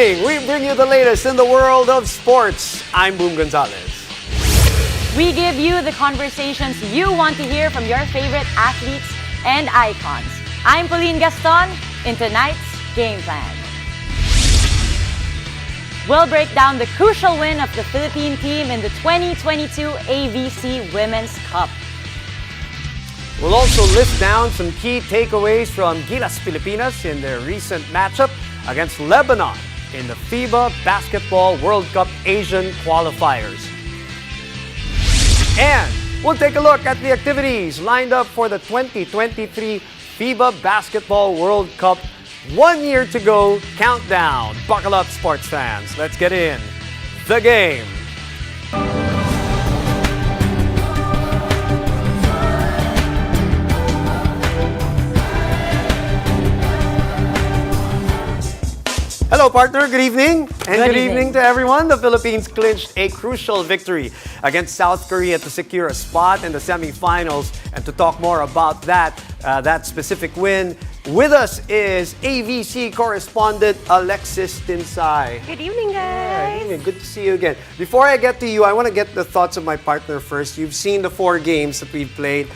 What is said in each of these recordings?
evening. We bring you the latest in the world of sports. I'm Boom Gonzalez. We give you the conversations you want to hear from your favorite athletes and icons. I'm Pauline Gaston in tonight's Game Plan. We'll break down the crucial win of the Philippine team in the 2022 AVC Women's Cup. We'll also list down some key takeaways from Gilas Pilipinas in their recent matchup against Lebanon in the FIBA Basketball World Cup Asian qualifiers. And we'll take a look at the activities lined up for the 2023 FIBA Basketball World Cup. 1 year to go, countdown. Buckle up, sports fans. Let's get in the game. Hello, partner. Good evening. And good evening to everyone. The Philippines clinched a crucial victory against South Korea to secure a spot in the semifinals. And to talk more about that specific win, with us is AVC correspondent Alexis Tinsay. Good evening, guys. Yeah, good to see you again. Before I get to you, I want to get the thoughts of my partner first. You've seen the 4 games that we've played.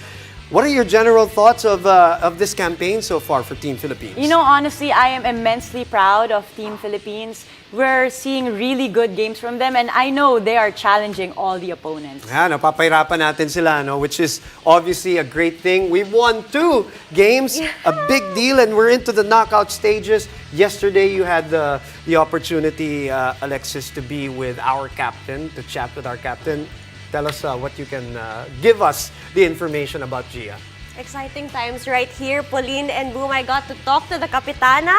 What are your general thoughts of this campaign so far for Team Philippines? You know, honestly, I am immensely proud of Team Philippines. We're seeing really good games from them, and I know they are challenging all the opponents. Yeah, napapahirapan natin sila, no? Which is obviously a great thing. We've won 2 games, a big deal, and we're into the knockout stages. Yesterday, you had the opportunity, Alexis, to be with our captain, to chat with our captain. Tell us what you can give us the information about Gia. Exciting times right here, Pauline and Boom. I got to talk to the Kapitana,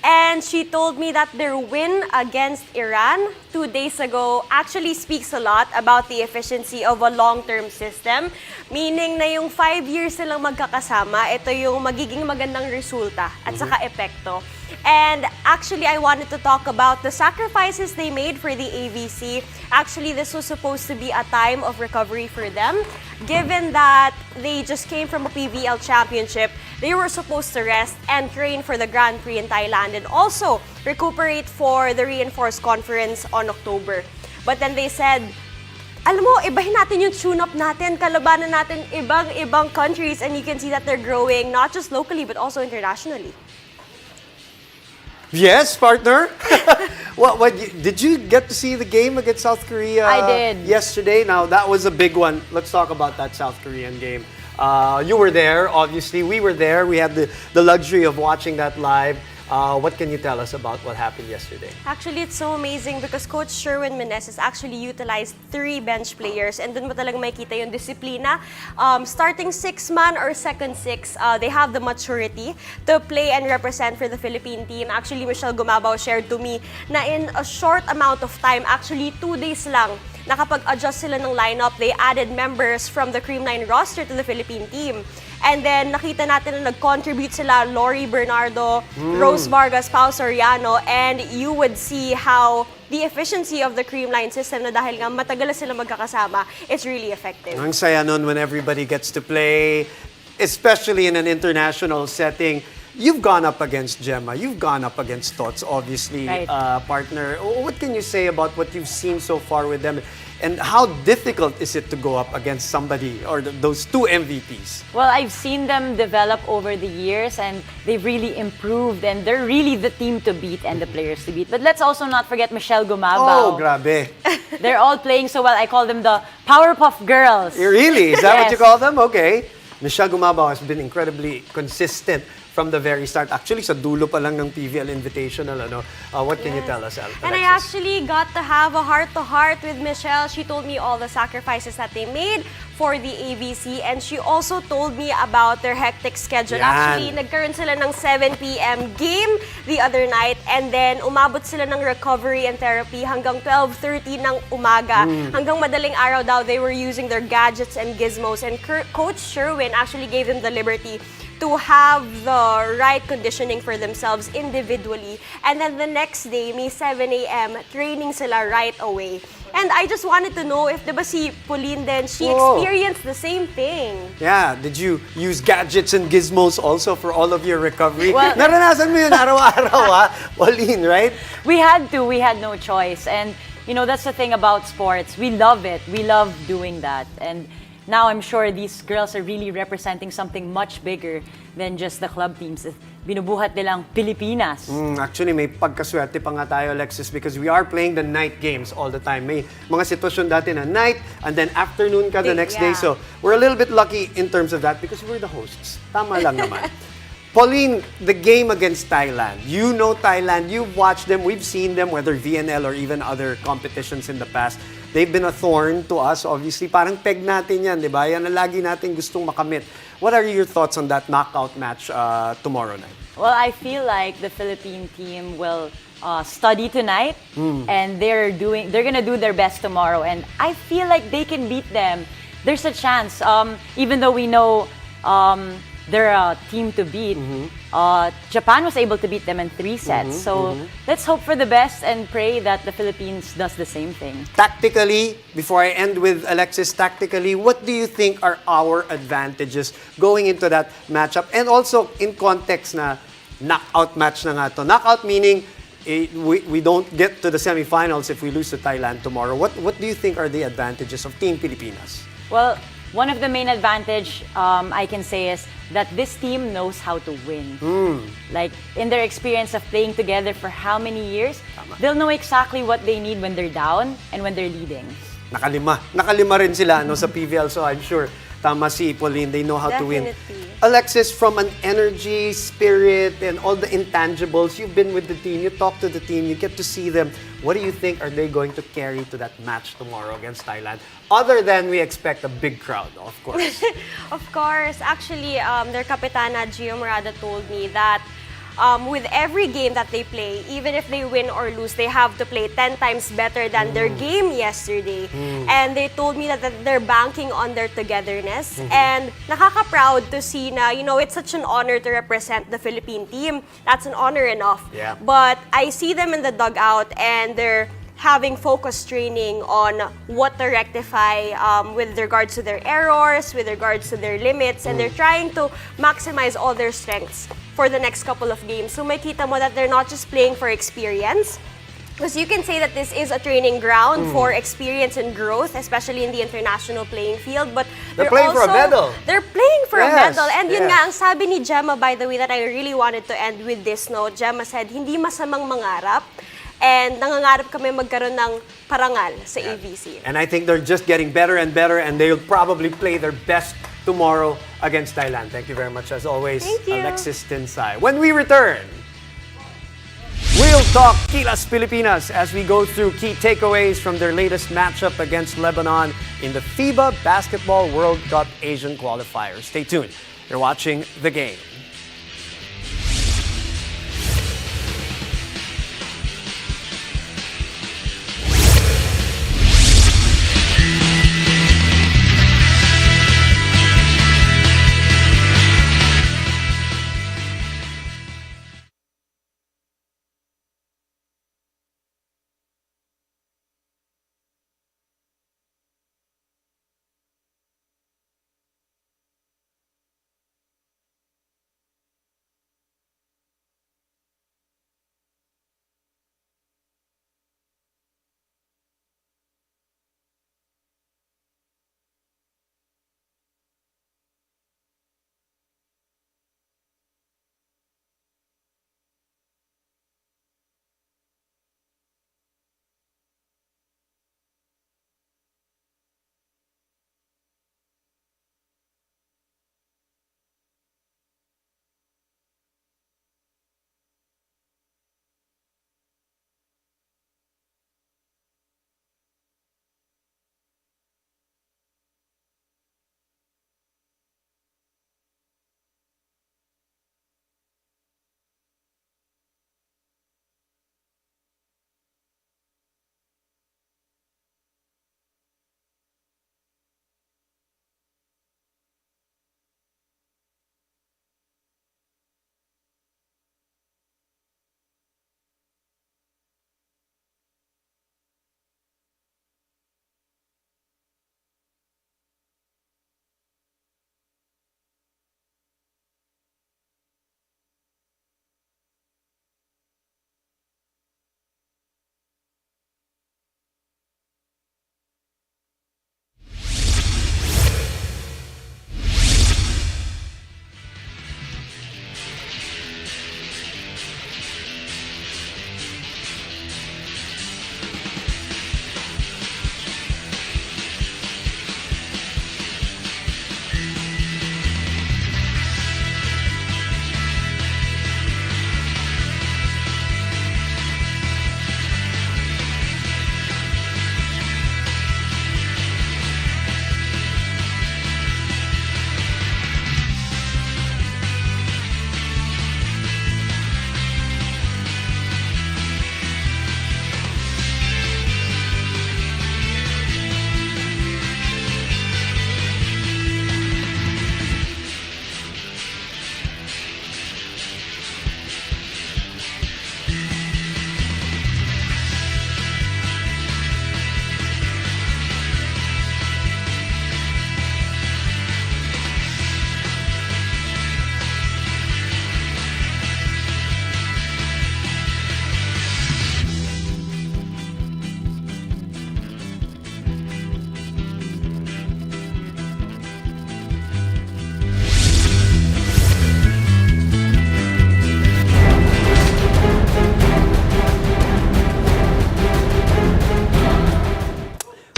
and she told me that their win against Iran 2 days ago actually speaks a lot about the efficiency of a long-term system. Meaning na yung 5 years silang magkakasama, ito yung magiging magandang resulta at saka epekto. And actually, I wanted to talk about the sacrifices they made for the AVC. Actually, this was supposed to be a time of recovery for them. Given that they just came from a PVL championship, they were supposed to rest and train for the Grand Prix in Thailand and also recuperate for the Reinforced Conference on October. But then they said, alam mo, ibahin natin yung tune-up natin, kalabanan natin ibang countries, and you can see that they're growing not just locally but also internationally. Yes, partner. Did you get to see the game against South Korea? I did. Yesterday. Now, that was a big one. Let's talk about that South Korean game. You were there, obviously. We were there. We had the luxury of watching that live. What can you tell us about what happened yesterday? Actually, it's so amazing because Coach Sherwin Meneses actually utilized 3 bench players, and dun mo talagang makikita yung disiplina. Starting 6-man or second 6, they have the maturity to play and represent for the Philippine team. Actually, Michelle Gumabao shared to me na in a short amount of time, actually 2 days lang, nakapag-adjust sila ng lineup. They added members from the Cream 9 roster to the Philippine team. And then, nakita natin na nag-contribute sila Lori Bernardo, Rose Vargas, Pao Soriano, and you would see how the efficiency of the Cream Line system na dahil nga matagal na sila magkakasama, it's really effective. Ang saya nun when everybody gets to play, especially in an international setting. You've gone up against Gemma, you've gone up against Tots, obviously, Right. Partner. What can you say about what you've seen so far with them? And how difficult is it to go up against somebody or those 2 MVPs? Well, I've seen them develop over the years, and they've really improved, and they're really the team to beat and the players to beat. But let's also not forget Michelle Gumabao. Oh, grabe. They're all playing so well. I call them the Powerpuff Girls. Really? Is that what you Yes. call them? Okay. Michelle Gumabao has been incredibly consistent from the very start. Actually, sa dulo pa lang ng PVL Invitational, ano? What can you tell us, Alexis? And I actually got to have a heart-to-heart with Michelle. She told me all the sacrifices that they made for the AVC, and she also told me about their hectic schedule. Yan. Actually, nagkaroon sila ng 7 p.m. game the other night, and then umabot sila ng recovery and therapy hanggang 12:30 ng umaga. Hanggang madaling araw daw, they were using their gadgets and gizmos, and Coach Sherwin actually gave them the liberty to have the right conditioning for themselves individually. And then the next day, may 7 a.m., training sila right away. And I just wanted to know if, diba si Pauline then, she Whoa. experienced the same thing. Yeah, did you use gadgets and gizmos also for all of your recovery? Well- Naranasan mo yun araw-araw, ha? Pauline, right? We had to. We had no choice. And, you know, that's the thing about sports. We love it. We love doing that. And now I'm sure these girls are really representing something much bigger than just the club teams. Binubuhat nilang Pilipinas. Actually, may pagkaswerte pa nga tayo, Alexis, because we are playing the night games all the time. May mga sitwasyon dati na night, and then afternoon ka the next day. Yeah. So, we're a little bit lucky in terms of that because we're the hosts. Tama lang naman. Pauline, the game against Thailand. You know Thailand. You've watched them. We've seen them, whether VNL or even other competitions in the past. They've been a thorn to us, obviously. Parang peg natin yan, di ba? Yan na lagi natin gustong makamit. What are your thoughts on that knockout match tomorrow night? Well, I feel like the Philippine team will study tonight, and they're gonna do their best tomorrow. And I feel like they can beat them. There's a chance, even though we know they're a team to beat. Japan was able to beat them in 3 sets. So let's hope for the best and pray that the Philippines does the same thing. Tactically, before I end with Alexis, tactically, what do you think are our advantages going into that matchup? And also, in context na knockout match na nga to. Knockout meaning, we don't get to the semifinals if we lose to Thailand tomorrow. What do you think are the advantages of Team Pilipinas? Well, one of the main advantage I can say is that this team knows how to win. Like, in their experience of playing together for how many years, they'll know exactly what they need when they're down and when they're leading. Nakalima rin sila sa PVL, so I'm sure tama si Pauline, they know how to win. Definitely. Alexis, from an energy, spirit, and all the intangibles, you've been with the team, you talk to the team, you get to see them. What do you think are they going to carry to that match tomorrow against Thailand? Other than we expect a big crowd, of course. Of course. Actually, their kapitana, Gio Morada, told me that with every game that they play, even if they win or lose, they have to play 10 times better than their game yesterday. And they told me that they're banking on their togetherness. And nakaka-proud to see na, you know, it's such an honor to represent the Philippine team. That's an honor enough. Yeah. But I see them in the dugout and they're having focus training on what to rectify with regards to their errors, with regards to their limits, and they're trying to maximize all their strengths for the next couple of games. So makita mo that they're not just playing for experience, because you can say that this is a training ground for experience and growth, especially in the international playing field. But They're playing for a medal. They're playing for a Yes, medal. And yun yes. nga, ang sabi ni Gemma, by the way, that I really wanted to end with this note. Gemma said, hindi masamang mangarap. And nangangarap kami magkaroon ng parangal sa AVC. And I think they're just getting better and better, and they'll probably play their best tomorrow against Thailand. Thank you very much, as always, Thank you. Alexis Tinsay. When we return, we'll talk Gilas Pilipinas as we go through key takeaways from their latest matchup against Lebanon in the FIBA Basketball World Cup Asian qualifiers. Stay tuned. You're watching The Game.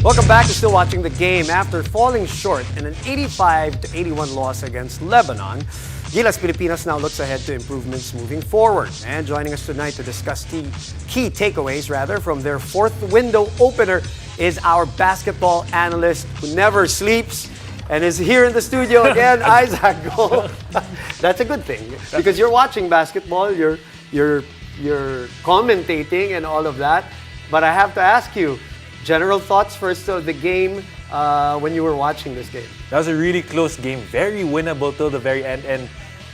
Welcome back. You're still watching the game. After falling short in an 85-81 loss against Lebanon, Gilas Pilipinas now looks ahead to improvements moving forward. And joining us tonight to discuss the key takeaways from their fourth window opener is our basketball analyst who never sleeps and is here in the studio again, Isaac. That's a good thing because you're watching basketball, you're commentating and all of that. But I have to ask you, general thoughts first of the game when you were watching this game. That was a really close game, very winnable till the very end, and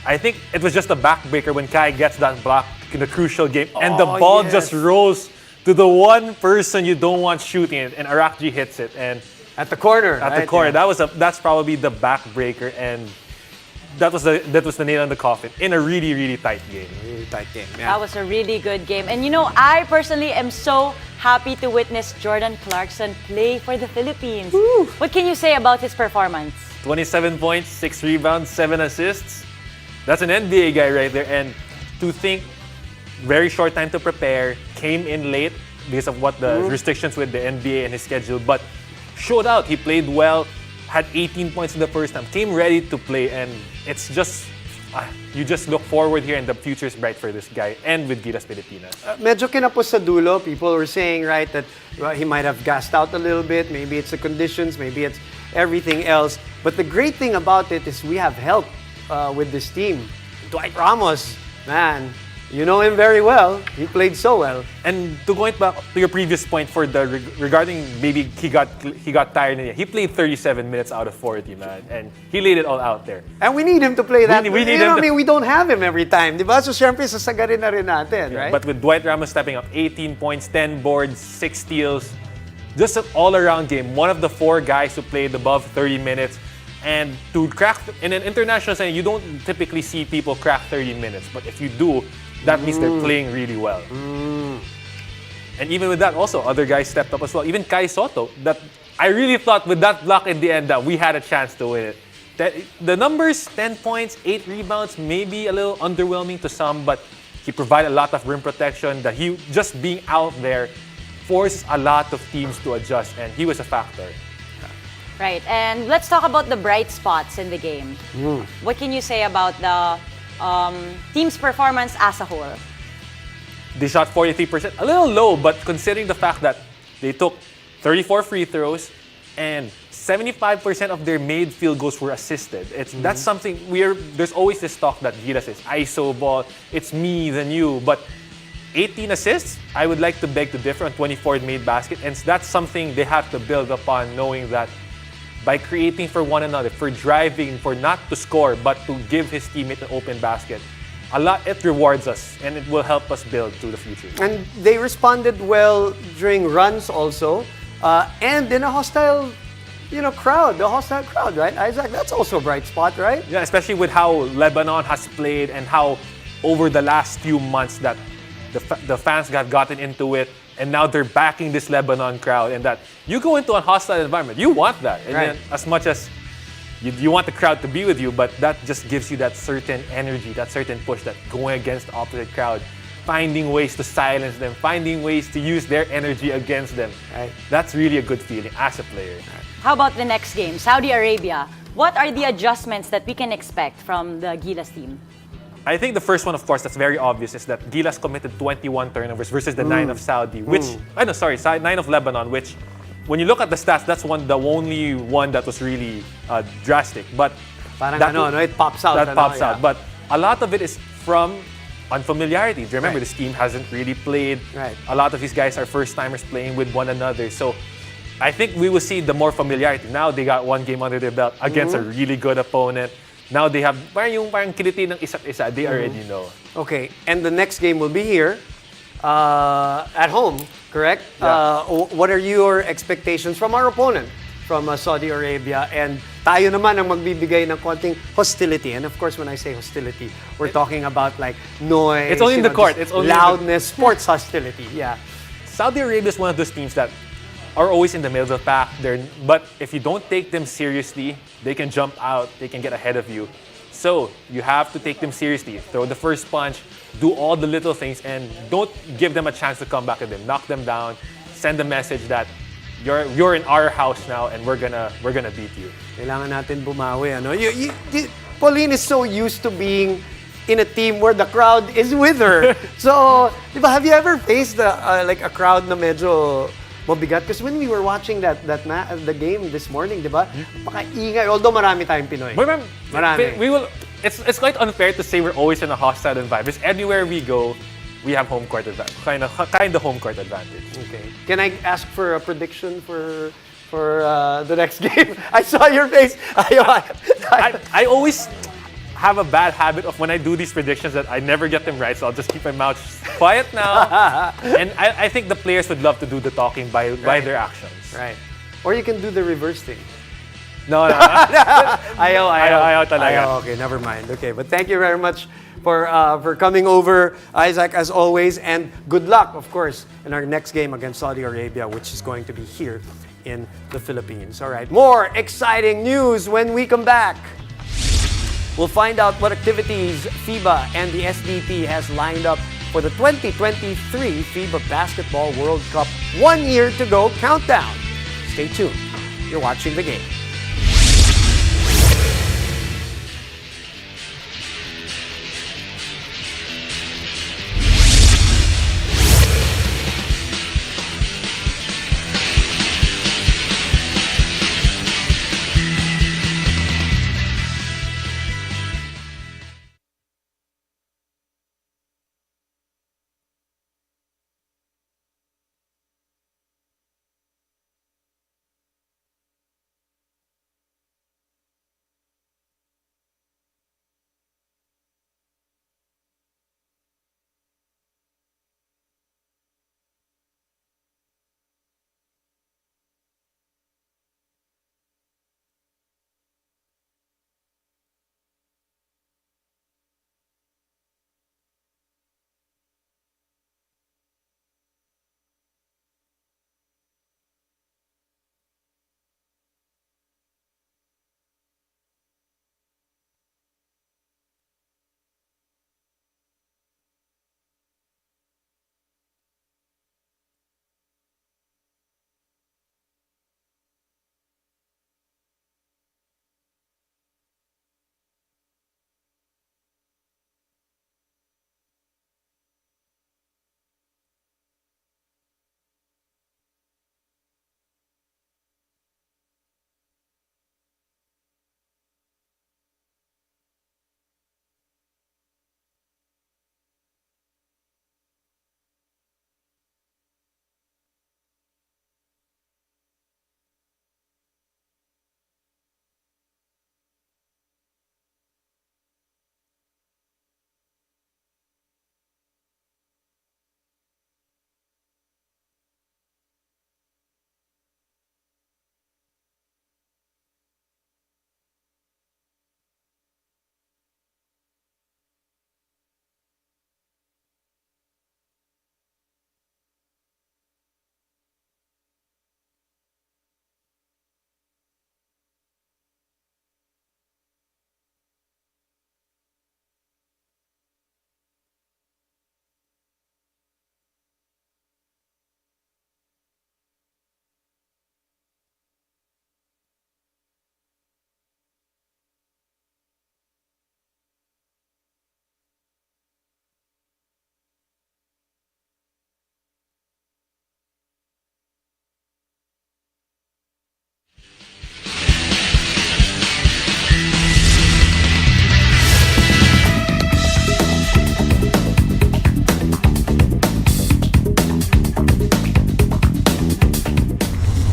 I think it was just a backbreaker when Kai gets that block in the crucial game, and the ball just rolls to the one person you don't want shooting it, and Arakji hits it, and at the corner. At the corner, that's probably the backbreaker, and that was the nail on the coffin in a really tight game. Really tight game. Yeah. That was a really good game. And I personally am so happy to witness Jordan Clarkson play for the Philippines. Woo. What can you say about his performance? 27 points, 6 rebounds, 7 assists. That's an NBA guy right there. And to think, very short time to prepare, came in late because of what the restrictions with the NBA and his schedule, but showed out. He played well, had 18 points in the first time, came ready to play, and it's just, you just look forward here and the future is bright for this guy and with Gilas Pilipinas. Medyo kinapos sa dulo. People were saying, right, that he might have gassed out a little bit. Maybe it's the conditions, maybe it's everything else. But the great thing about it is we have help with this team. Dwight Ramos, man, you know him very well. He played so well. And to going back to your previous point for the regarding maybe he got tired. He played 37 minutes out of 40, man, and he laid it all out there. And we need him to play that. We need him. I mean, we don't have him every time, di ba? So syempre sasagarin na rin natin, right? But with Dwight Ramos stepping up, 18 points, 10 boards, 6 steals, just an all-around game. One of the 4 guys who played above 30 minutes. And to crack in an international setting, you don't typically see people crack 30 minutes. But if you do, that means they're playing really well. And even with that, also, other guys stepped up as well. Even Kai Soto, that I really thought with that block in the end that we had a chance to win it. The numbers, 10 points, 8 rebounds, maybe a little underwhelming to some, but he provided a lot of rim protection. That he just being out there forces a lot of teams to adjust, and he was a factor. Right, and let's talk about the bright spots in the game. What can you say about the team's performance as a whole? They shot 43%, a little low, but considering the fact that they took 34 free throws and 75% of their made field goals were assisted. That's something there's always this talk that Gilas is ISO ball, it's me than you, but 18 assists, I would like to beg to differ on 24 made basket, and that's something they have to build upon, knowing that by creating for one another, for driving, for not to score, but to give his teammate an open basket. It rewards us, and it will help us build to the future. And they responded well during runs also, and in a hostile, crowd, the hostile crowd, right? Isaac, that's also a bright spot, right? Yeah, especially with how Lebanon has played and how over the last few months that the fans have gotten into it. And now they're backing this Lebanon crowd, and that you go into a hostile environment, you want that. And then as much as you want the crowd to be with you, but that just gives you that certain energy, that certain push, that going against the opposite crowd, finding ways to silence them, finding ways to use their energy against them. Right? That's really a good feeling as a player. How about the next game, Saudi Arabia? What are the adjustments that we can expect from the Gilas team? I think the first one, of course, that's very obvious, is that Gilas committed 21 turnovers versus the 9 of Saudi, 9 of Lebanon, which, when you look at the stats, that's the only one that was really drastic. But it pops out. That pops out. But a lot of it is from unfamiliarity. Remember, this team hasn't really played. Right. A lot of these guys are first-timers playing with one another. So I think we will see the more familiarity. Now they got one game under their belt against a really good opponent. Now they have parang kiliti ng isa't isa. They already know. Okay, and the next game will be here at home, correct? Yeah. What are your expectations from our opponent from Saudi Arabia? And tayo naman ang magbibigay ng konting hostility. And of course, when I say hostility, we're talking about like noise. It's only in the court. It's only loudness, sports hostility. Yeah. Saudi Arabia is one of those teams that are always in the middle of the pack. But if you don't take them seriously, they can jump out, they can get ahead of you. So you have to take them seriously. Throw the first punch, do all the little things, and don't give them a chance to come back at them. Knock them down, send a message that you're in our house now, and we're gonna beat you. Kailangan natin bumawi, ano? Pauline is so used to being in a team where the crowd is with her. So, di ba, have you ever faced like a crowd na medyo mabigat? Because when we were watching the game this morning, di ba, pakaingay. Although marami tayong Pinoy. But ma'am, Marami. we will. It's quite unfair to say we're always in a hostile environment. Everywhere we go, we have home court advantage. Kind of home court advantage. Okay. Can I ask for a prediction for the next game? I saw your face. I always have a bad habit of when I do these predictions that I never get them right, so I'll just keep my mouth quiet now. And I think the players would love to do the talking by their actions. Right. Or you can do the reverse thing. No. Ayaw talaga. Okay, never mind. Okay, but thank you very much for coming over, Isaac, as always, and good luck, of course, in our next game against Saudi Arabia, which is going to be here in the Philippines. All right, more exciting news when we come back. We'll find out what activities FIBA and the SDP has lined up for the 2023 FIBA Basketball World Cup 1 year to go countdown. Stay tuned. You're watching the game.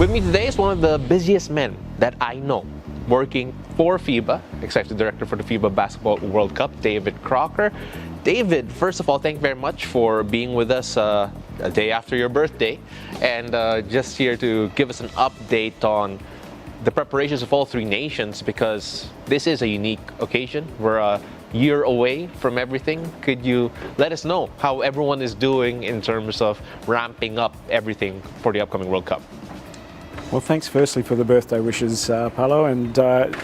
With me today is one of the busiest men that I know, working for FIBA, Executive Director for the FIBA Basketball World Cup, David Crocker. David, first of all, thank you very much for being with us a day after your birthday, and just here to give us an update on the preparations of all three nations, because this is a unique occasion. We're a year away from everything. Could you let us know how everyone is doing in terms of ramping up everything for the upcoming World Cup? Well, thanks firstly for the birthday wishes, Paolo, and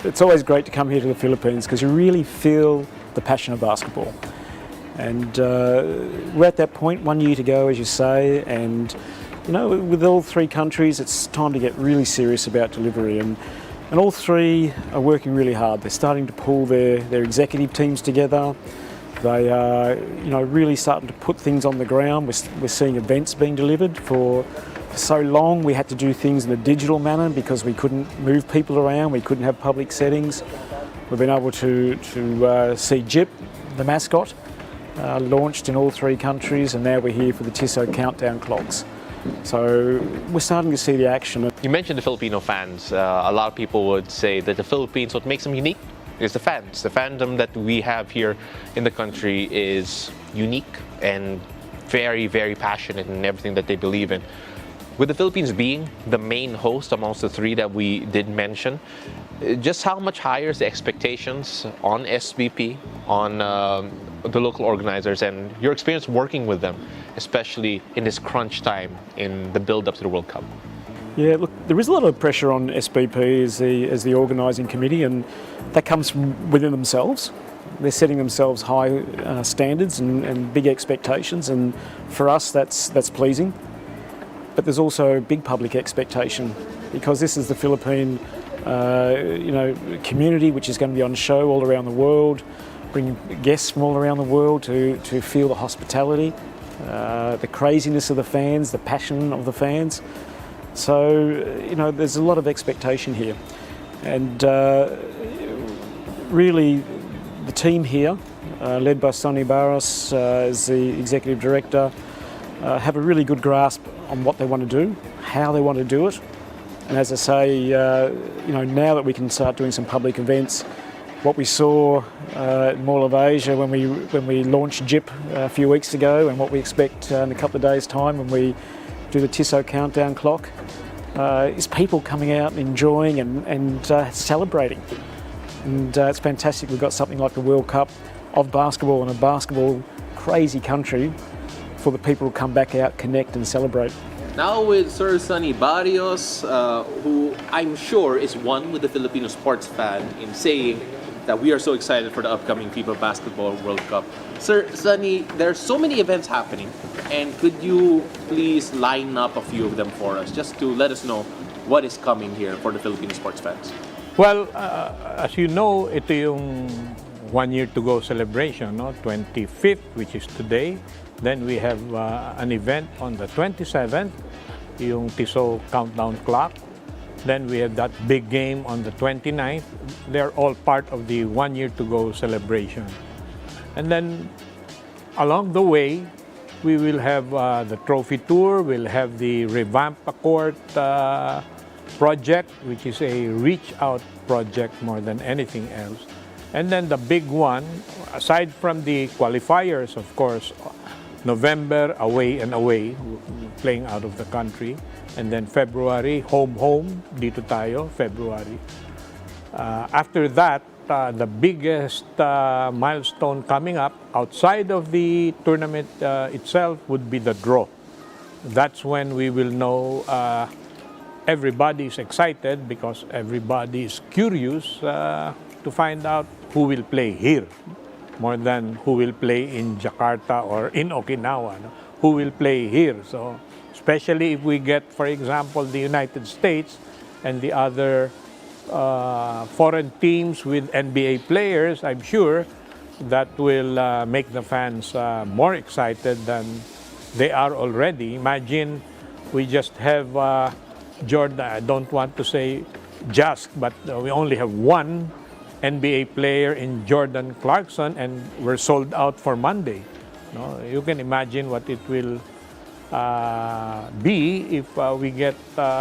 it's always great to come here to the Philippines because you really feel the passion of basketball. And we're at that point, 1 year to go, as you say, and you know, with all three countries, it's time to get really serious about delivery, and all three are working really hard. They're starting to pull their executive teams together. They are, you know, really starting to put things on the ground. We're seeing events being delivered. For so long, we had to do things in a digital manner because we couldn't move people around. We couldn't have public settings. We've been able to see JIP, the mascot, launched in all three countries, and now we're here for the Tissot countdown clocks. So we're starting to see the action. You mentioned the Filipino fans. A lot of people would say that the Philippines, what makes them unique is the fans. The fandom that we have here in the country is unique and very, very passionate in everything that they believe in. With the Philippines being the main host amongst the three that we did mention, just how much higher is the expectations on SBP, on the local organizers, and your experience working with them, especially in this crunch time in the build-up to the World Cup? Yeah, look, there is a lot of pressure on SBP as the organising committee, and that comes from within themselves. They're setting themselves high standards and big expectations, and for us that's pleasing. But there's also big public expectation because this is the Philippine community which is going to be on show all around the world, bring guests from all around the world to feel the hospitality, the craziness of the fans, the passion of the fans. So, you know, there's a lot of expectation here. And really, the team here, led by Sonny Barros as the Executive Director, have a really good grasp on what they want to do, how they want to do it. And as I say, now that we can start doing some public events, what we saw at Mall of Asia when we launched JIP a few weeks ago, and what we expect in a couple of days' time when we do the Tissot countdown clock, is people coming out and enjoying and celebrating. And it's fantastic we've got something like the World Cup of basketball in a basketball crazy country for the people to come back out, connect and celebrate. Now with Sir Sonny Barrios, who I'm sure is one with the Filipino sports fan in saying that we are so excited for the upcoming FIBA Basketball World Cup. Sir Sonny, there are so many events happening, and could you please line up a few of them for us, just to let us know what is coming here for the Filipino sports fans? Well, as you know, ito yung 1 year to go celebration, no? 25th, which is today. Then we have an event on the 27th, yung Tissot countdown clock. Then we have that big game on the 29th. They're all part of the 1 year to go celebration. And then along the way, we will have the trophy tour, we'll have the revamp court project, which is a reach out project more than anything else. And then the big one, aside from the qualifiers, of course, November, away and away, playing out of the country. And then February, home, dito tayo, February. After that, the biggest milestone coming up outside of the tournament itself would be the draw. That's when we will know everybody is excited because everybody is curious to find out who will play here more than who will play in Jakarta or in Okinawa. No? Who will play here? So, especially if we get, for example, the United States and the other foreign teams with NBA players, I'm sure that will make the fans more excited than they are already. Imagine we just have Jordan, I don't want to say just, but we only have one NBA player in Jordan Clarkson, and we're sold out for Monday. No? You can imagine what it will be if we get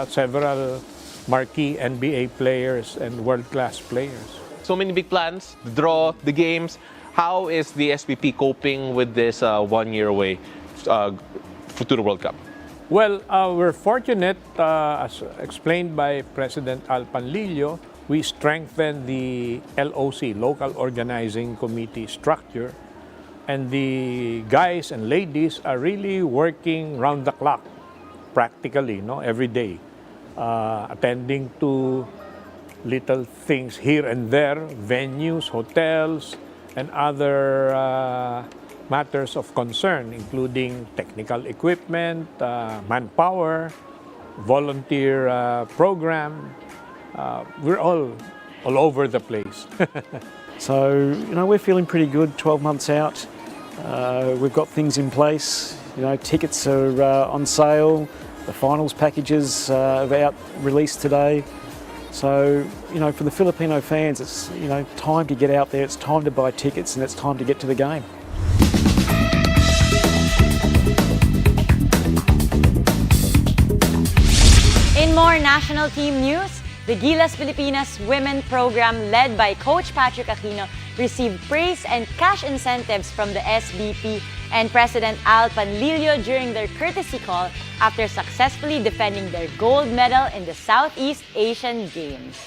several marquee NBA players and world-class players. So many big plans, the draw, the games. How is the SBP coping with this 1 year away to the World Cup? Well, we're fortunate, as explained by President Al Panlilio, we strengthened the LOC, Local Organizing Committee structure, and the guys and ladies are really working round the clock, practically, no, every day, attending to little things here and there, venues, hotels, and other matters of concern, including technical equipment, manpower, volunteer program. We're all over the place. So, we're feeling pretty good 12 months out. We've got things in place. Tickets are on sale. The finals packages are out released today. So, for the Filipino fans, it's, time to get out there, it's time to buy tickets, and it's time to get to the game. In more national team news, the Gilas Pilipinas women program led by Coach Patrick Aquino received praise and cash incentives from the SBP and President Al Panlilio during their courtesy call after successfully defending their gold medal in the Southeast Asian Games.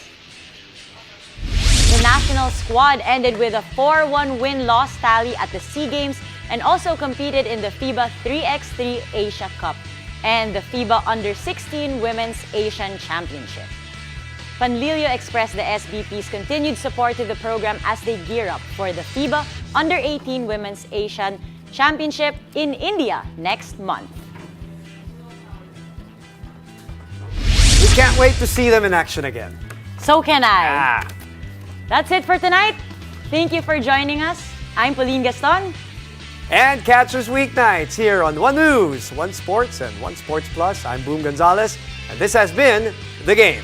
The national squad ended with a 4-1 win-loss tally at the SEA Games and also competed in the FIBA 3x3 Asia Cup and the FIBA Under-16 Women's Asian Championship. Panlilio expressed the SBP's continued support to the program as they gear up for the FIBA Under-18 Women's Asian Championship in India next month. We can't wait to see them in action again. So can I. Ah. That's it for tonight. Thank you for joining us. I'm Pauline Gaston. And catch us weeknights here on One News, One Sports, and One Sports Plus. I'm Boom Gonzalez, and this has been The Game.